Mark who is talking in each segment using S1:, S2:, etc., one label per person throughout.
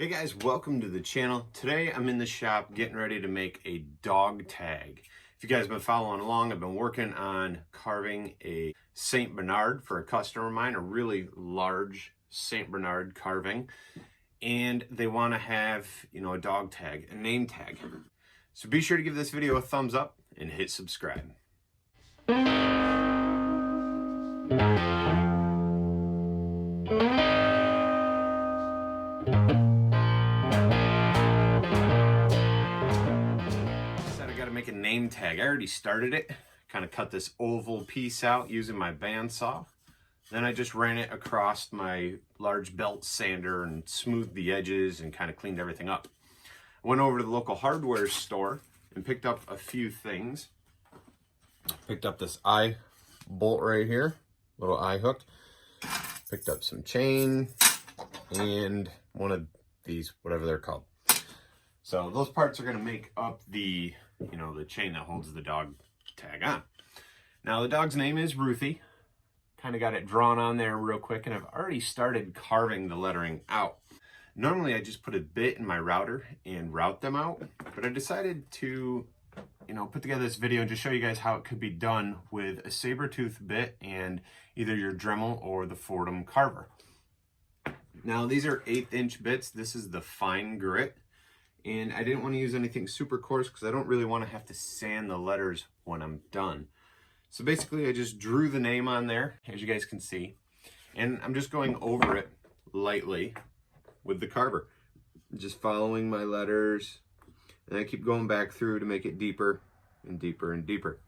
S1: Hey guys, welcome to the channel. Today I'm in the shop getting ready to make a dog tag. If you guys have been following along, I've been working on carving a St. Bernard for a customer of mine, a really large St. Bernard carving. And they want to have, a dog tag, a name tag. So be sure to give this video a thumbs up and hit subscribe. Make a name tag. I already started it. Kind of cut this oval piece out using my bandsaw. Then I just ran it across my large belt sander and smoothed the edges and kind of cleaned everything up. I went over to the local hardware store and picked up a few things. Picked up this eye bolt right here, little eye hook. Picked up some chain and one of these, whatever they're called. So those parts are going to make up the chain that holds the dog tag on. Now the dog's name is Ruthie. Kind of got it drawn on there real quick, and I've already started carving the lettering out. Normally I just put a bit in my router and route them out, but I decided to put together this video and just show you guys how it could be done with a saber tooth bit and either your Dremel or the Fordham carver. Now these are 1/8 inch bits. This is the fine grit. And I didn't want to use anything super coarse because I don't really want to have to sand the letters when I'm done. So basically I just drew the name on there, as you guys can see. And I'm just going over it lightly with the carver. Just following my letters. And I keep going back through to make it deeper and deeper and deeper.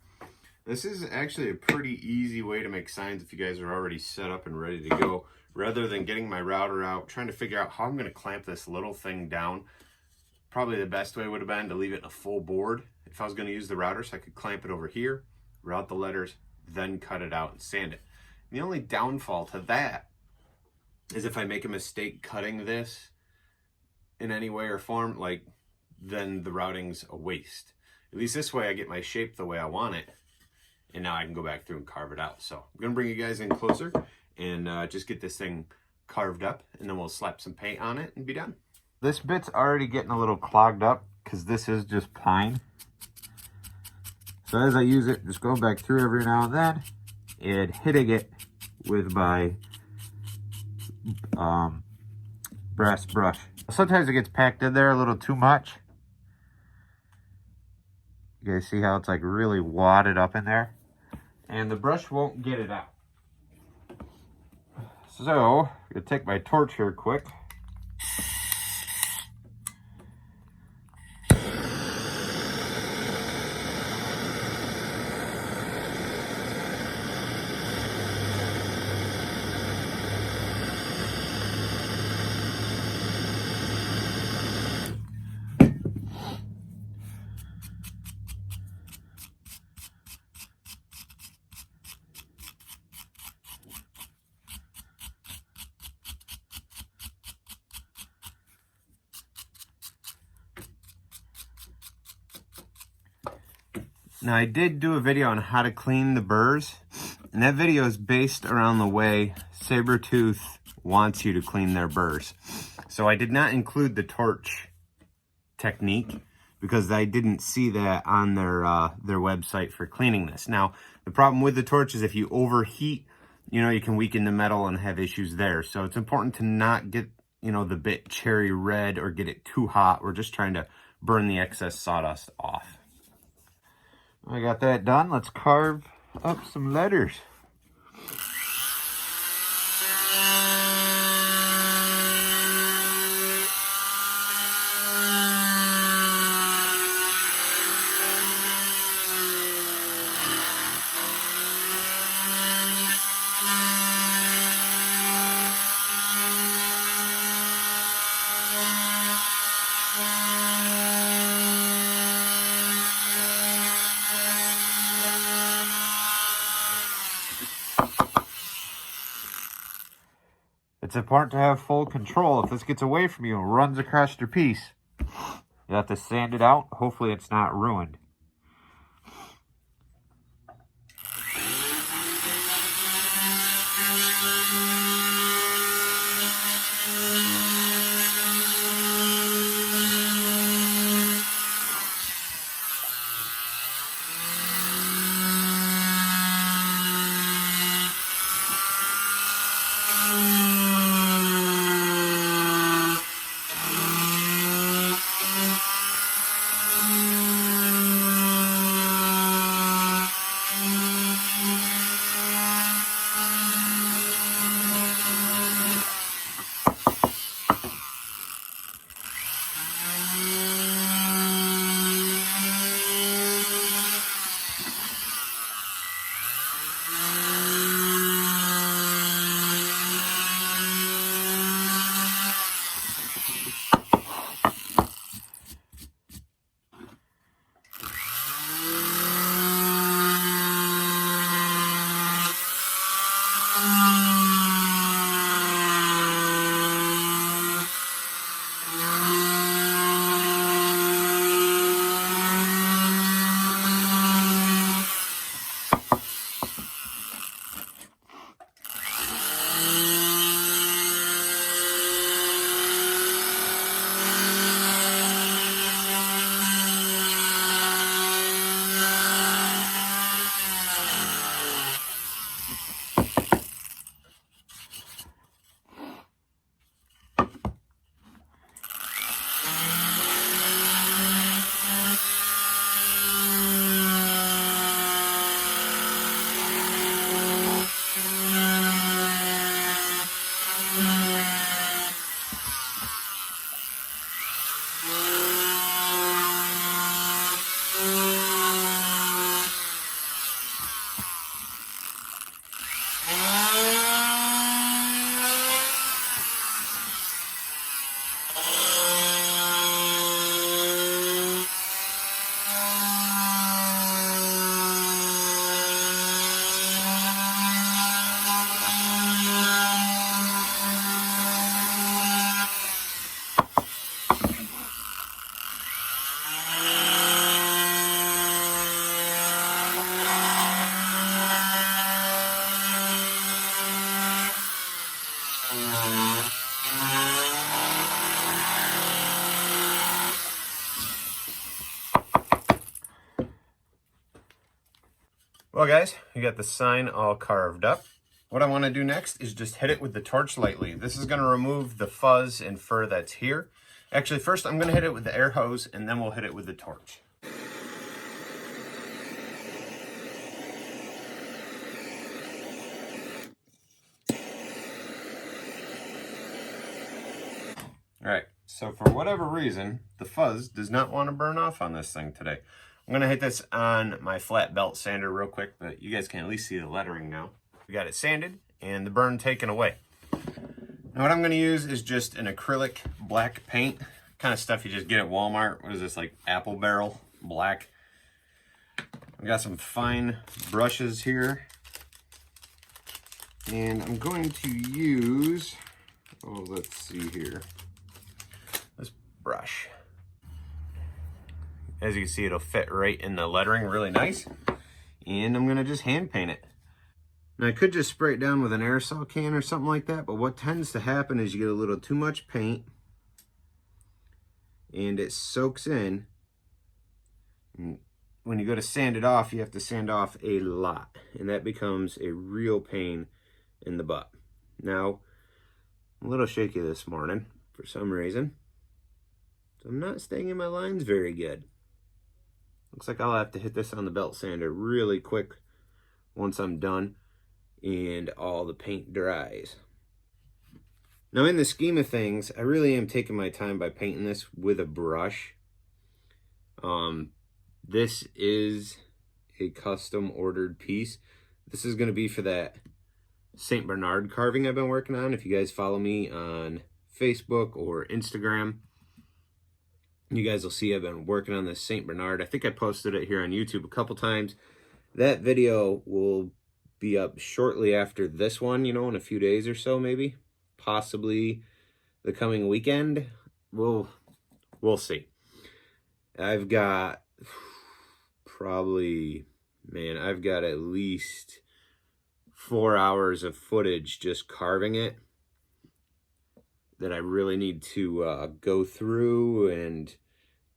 S1: This is actually a pretty easy way to make signs if you guys are already set up and ready to go. Rather than getting my router out, trying to figure out how I'm going to clamp this little thing down. Probably the best way would have been to leave it in a full board if I was going to use the router, so I could clamp it over here, route the letters, then cut it out and sand it. And the only downfall to that is if I make a mistake cutting this in any way or form, then the routing's a waste. At least this way I get my shape the way I want it, and now I can go back through and carve it out. So I'm going to bring you guys in closer and just get this thing carved up, and then we'll slap some paint on it and be done. This bit's already getting a little clogged up because this is just pine. So as I use it, just going back through every now and then and hitting it with my brass brush. Sometimes it gets packed in there a little too much. You guys see how it's really wadded up in there? And the brush won't get it out. So I'm gonna take my torch here quick. Now I did do a video on how to clean the burrs, and that video is based around the way Sabertooth wants you to clean their burrs. So I did not include the torch technique because I didn't see that on their website for cleaning this. Now the problem with the torch is if you overheat, you can weaken the metal and have issues there. So it's important to not get the bit cherry red or get it too hot. We're just trying to burn the excess sawdust off. I got that done. Let's carve up some letters. It's important to have full control. If this gets away from you and runs across your piece, you have to sand it out. Hopefully it's not ruined. Well guys, you got the sign all carved up. What I want to do next is just hit it with the torch lightly. This is going to remove the fuzz and fur that's here. Actually, first I'm going to hit it with the air hose and then we'll hit it with the torch. All right, so for whatever reason, the fuzz does not want to burn off on this thing today. I'm going to hit this on my flat belt sander real quick, but you guys can at least see the lettering now. We got it sanded and the burn taken away. Now what I'm going to use is just an acrylic black paint, kind of stuff you just get at Walmart. What is this, like apple barrel black? I got some fine brushes here. And I'm going to use, oh, let's see here, this brush. As you can see, it'll fit right in the lettering really nice. And I'm gonna just hand paint it. Now I could just spray it down with an aerosol can or something like that, but what tends to happen is you get a little too much paint and it soaks in. And when you go to sand it off, you have to sand off a lot, and that becomes a real pain in the butt. Now, I'm a little shaky this morning for some reason, so I'm not staying in my lines very good. Looks like I'll have to hit this on the belt sander really quick once I'm done and all the paint dries. Now in the scheme of things, I really am taking my time by painting this with a brush. This is a custom ordered piece. This is going to be for that St. Bernard carving I've been working on. If you guys follow me on Facebook or Instagram, you guys will see I've been working on this St. Bernard. I think I posted it here on YouTube a couple times. That video will be up shortly after this one, in a few days or so, maybe. Possibly the coming weekend. We'll see. I've got I've got at least 4 hours of footage just carving it that I really need to go through and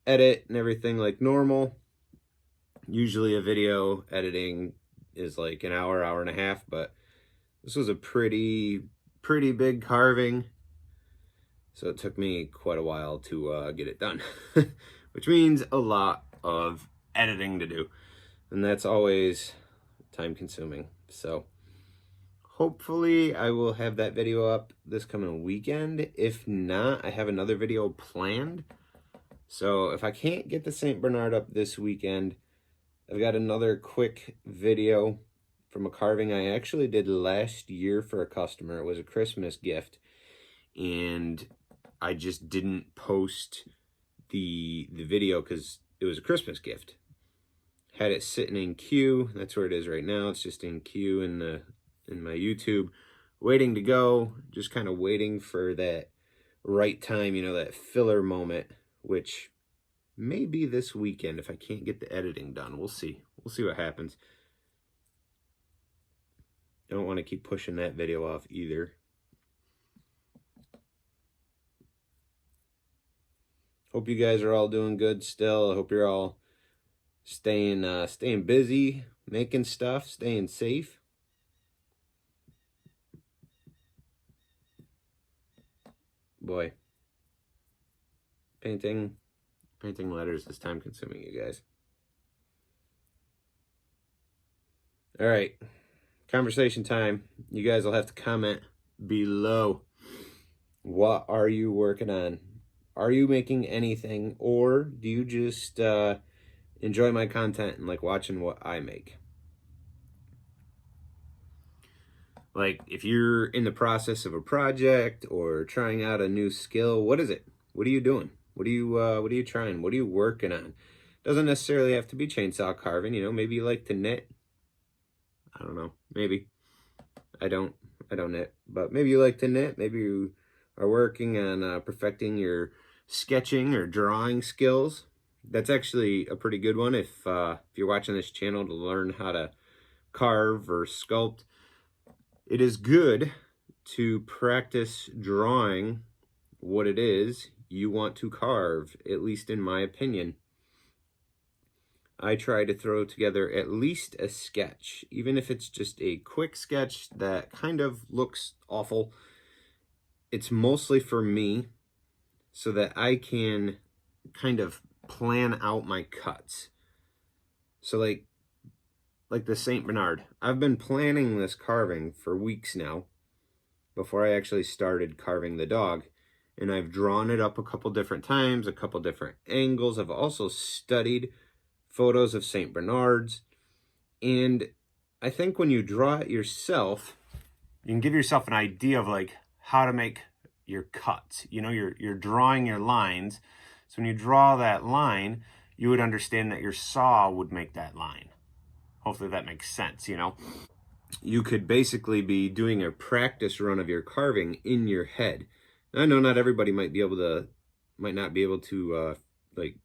S1: edit and everything like normal. Usually a video editing is like an hour, hour and a half, but this was a pretty big carving, so it took me quite a while to get it done, which means a lot of editing to do, and that's always time consuming. So hopefully I will have that video up this coming weekend. If not, I have another video planned. So if I can't get the St. Bernard up this weekend, I've got another quick video from a carving I actually did last year for a customer. It was a Christmas gift, and I just didn't post the video because it was a Christmas gift. Had it sitting in queue. That's where it is right now. It's just in queue in my YouTube, waiting to go, just kind of waiting for that right time, that filler moment, which may be this weekend if I can't get the editing done. We'll see. We'll see what happens. I don't want to keep pushing that video off either. Hope you guys are all doing good still. I hope you're all staying busy, making stuff, staying safe. Boy, painting letters is time consuming, you guys. All right, conversation time. You guys will have to comment below. What are you working on? Are you making anything, or do you just enjoy my content and like watching what I make? Like, if you're in the process of a project or trying out a new skill, what is it? What are you doing? What are you trying? What are you working on? Doesn't necessarily have to be chainsaw carving, maybe you like to knit. I don't know, maybe. I don't knit, but maybe you like to knit. Maybe you are working on perfecting your sketching or drawing skills. That's actually a pretty good one if you're watching this channel to learn how to carve or sculpt. It is good to practice drawing what it is you want to carve, at least in my opinion. I try to throw together at least a sketch, even if it's just a quick sketch that kind of looks awful. It's mostly for me so that I can kind of plan out my cuts. So like the St. Bernard, I've been planning this carving for weeks now before I actually started carving the dog. And I've drawn it up a couple different times, a couple different angles. I've also studied photos of St. Bernards. And I think when you draw it yourself, you can give yourself an idea of like how to make your cuts. You know, you're drawing your lines. So when you draw that line, you would understand that your saw would make that line. Hopefully that makes sense, you know. You could basically be doing a practice run of your carving in your head. I know not everybody might not be able to like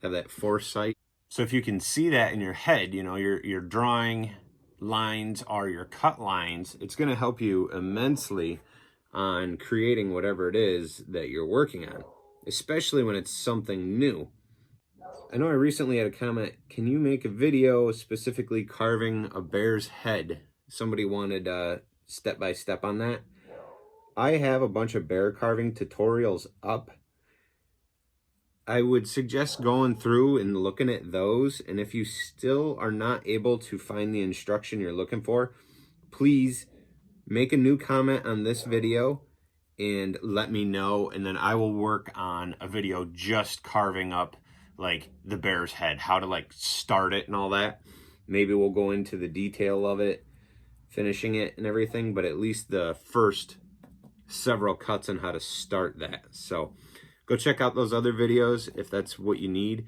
S1: have that foresight. So if you can see that in your head, you know, your drawing lines are your cut lines, it's going to help you immensely on creating whatever it is that you're working on, especially when it's something new. I know I recently had a comment, can you make a video specifically carving a bear's head? Somebody wanted step-by-step on that. I have a bunch of bear carving tutorials up. I would suggest going through and looking at those. And if you still are not able to find the instruction you're looking for, please make a new comment on this video and let me know. And then I will work on a video just carving up like the bear's head, how to like start it and all that. Maybe we'll go into the detail of it, finishing it and everything, but at least the first several cuts on how to start that. So go check out those other videos if that's what you need.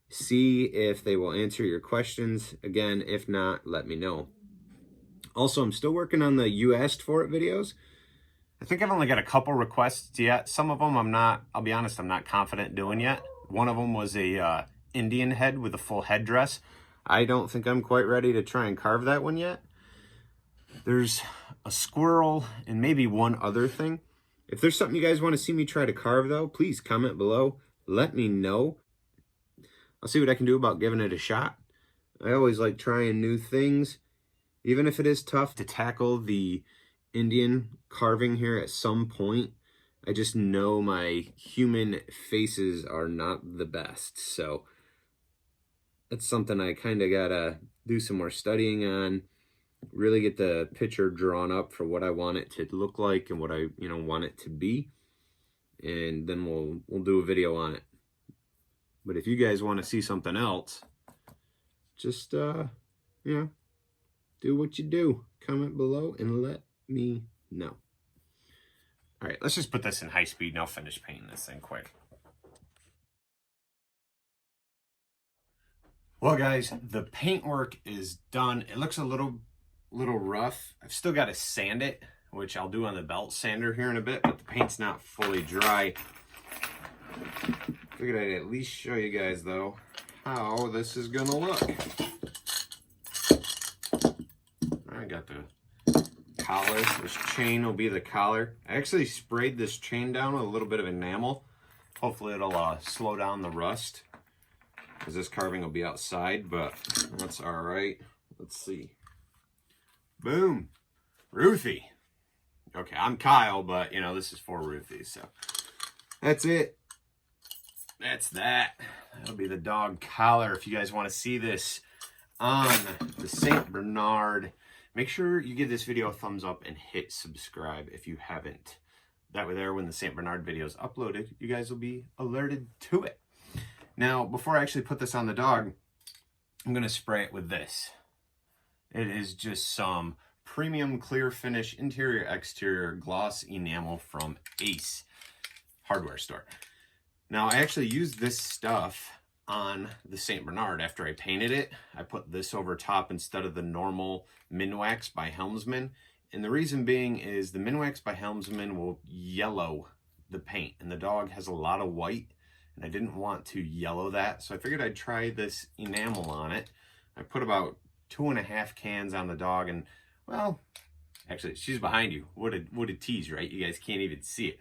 S1: See if they will answer your questions. Again, if not, let me know. Also, I'm still working on the You Asked For It videos. I think I've only got a couple requests yet. Some of them I'll be honest, I'm not confident doing yet. One of them was a Indian head with a full headdress. I don't think I'm quite ready to try and carve that one yet. There's a squirrel and maybe one other thing. If there's something you guys want to see me try to carve though, please comment below. Let me know. I'll see what I can do about giving it a shot. I always like trying new things. Even if it is tough to tackle the Indian carving here at some point, I just know my human faces are not the best. So that's something I kind of gotta do some more studying on. Really get the picture drawn up for what I want it to look like and what I want it to be, and then we'll do a video on it. But if you guys want to see something else, just do what you do. Comment below and let me know. All right, let's just put this in high speed and I'll finish painting this thing quick. Well guys, the paintwork is done. It looks a little rough. I've still got to sand it, which I'll do on the belt sander here in a bit, but the paint's not fully dry. Figured I'd at least show you guys though how this is gonna look. I got the collar. This chain will be the collar. I actually sprayed this chain down with a little bit of enamel. Hopefully it'll slow down the rust, because this carving will be outside, but that's all right. Let's see. Boom. Ruthie. Okay, I'm Kyle, but this is for Ruthie, so that's it. That's that. That'll be the dog collar. If you guys want to see this on the St. Bernard, make sure you give this video a thumbs up and hit subscribe if you haven't. That way there, when the St. Bernard video is uploaded, you guys will be alerted to it. Now, before I actually put this on the dog, I'm going to spray it with this. It is just some premium clear finish interior exterior gloss enamel from Ace hardware store. Now I actually used this stuff on the St. Bernard after I painted it. I put this over top instead of the normal Minwax by Helmsman. And the reason being is the Minwax by Helmsman will yellow the paint, and the dog has a lot of white and I didn't want to yellow that. So I figured I'd try this enamel on it. I put about 2.5 cans on the dog, and well, Actually, she's behind you. What a tease, right? You guys can't even see it.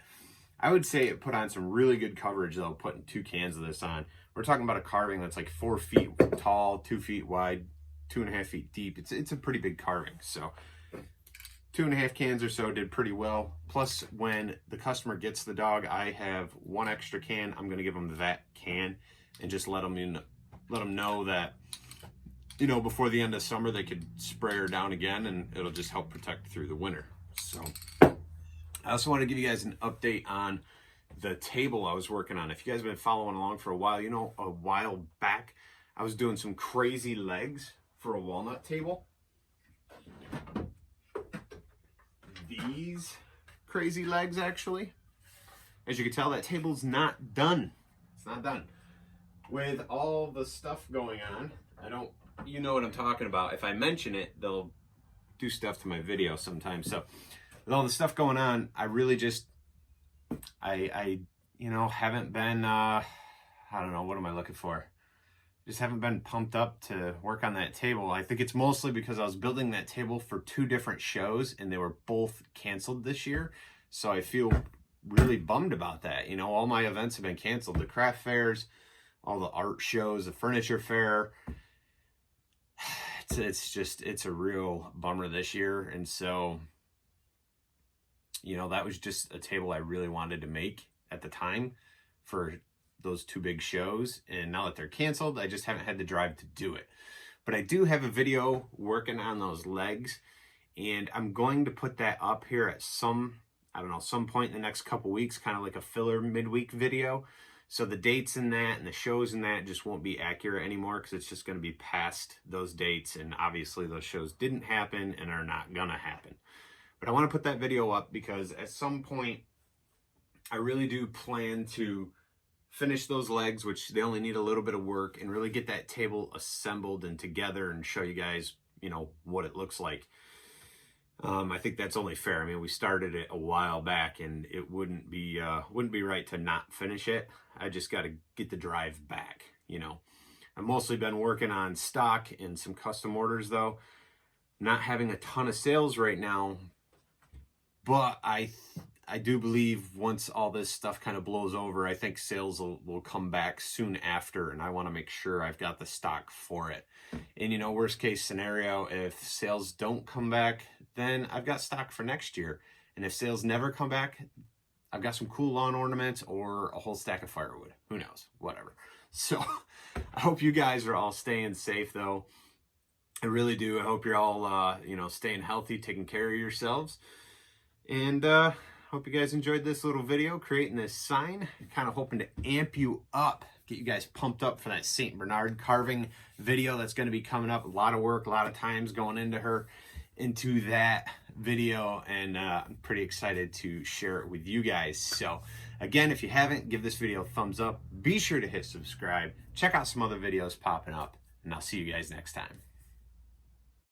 S1: I would say it put on some really good coverage though, putting 2 cans of this on. We're talking about a carving that's like 4 feet tall, 2 feet wide, 2.5 feet deep. It's a pretty big carving. So 2.5 cans or so did pretty well. Plus, when the customer gets the dog, I have 1 extra can. I'm gonna give them that can and just let them know that, you know, before the end of summer they could spray her down again, and it'll just help protect through the winter. So I also want to give you guys an update on the table I was working on. If you guys have been following along for a while, you know, a while back I was doing some crazy legs for a walnut table. These crazy legs, actually. As you can tell, that table's not done. It's not done. With all the stuff going on, you know what I'm talking about. If I mention it, they'll do stuff to my video sometimes. So with all the stuff going on, I really just, I you know, haven't been, I don't know, what am I looking for? Just haven't been pumped up to work on that table. I think it's mostly because I was building that table for 2 different shows and they were both canceled this year. So I feel really bummed about that. You know, all my events have been canceled. The craft fairs, all the art shows, the furniture fair. It's a real bummer this year. And so, you know, that was just a table I really wanted to make at the time for those 2 big shows, and now that they're canceled, I just haven't had the drive to do it. But I do have a video working on those legs, and I'm going to put that up here at some point in the next couple weeks, kind of like a filler midweek video. So the dates in that and the shows in that just won't be accurate anymore, because it's just going to be past those dates, and obviously those shows didn't happen and are not gonna happen. But I want to put that video up because at some point I really do plan to finish those legs, which they only need a little bit of work, and really get that table assembled and together and show you guys, you know, what it looks like. I think that's only fair. I mean, we started it a while back, and it wouldn't be right to not finish it. I just got to get the drive back, you know. I've mostly been working on stock and some custom orders though. Not having a ton of sales right now, but I do believe once all this stuff kind of blows over, I think sales will come back soon after, and I want to make sure I've got the stock for it. And, you know, worst case scenario, if sales don't come back, then I've got stock for next year. And if sales never come back, I've got some cool lawn ornaments or a whole stack of firewood. Who knows? Whatever. So I hope you guys are all staying safe, though. I really do. I hope you're all, you know, staying healthy, taking care of yourselves. And, hope you guys enjoyed this little video, creating this sign. Kind of hoping to amp you up, get you guys pumped up for that St. Bernard carving video that's going to be coming up. A lot of work, a lot of times going into that video, and I'm pretty excited to share it with you guys. So again, if you haven't, give this video a thumbs up. Be sure to hit subscribe. Check out some other videos popping up, and I'll see you guys next time.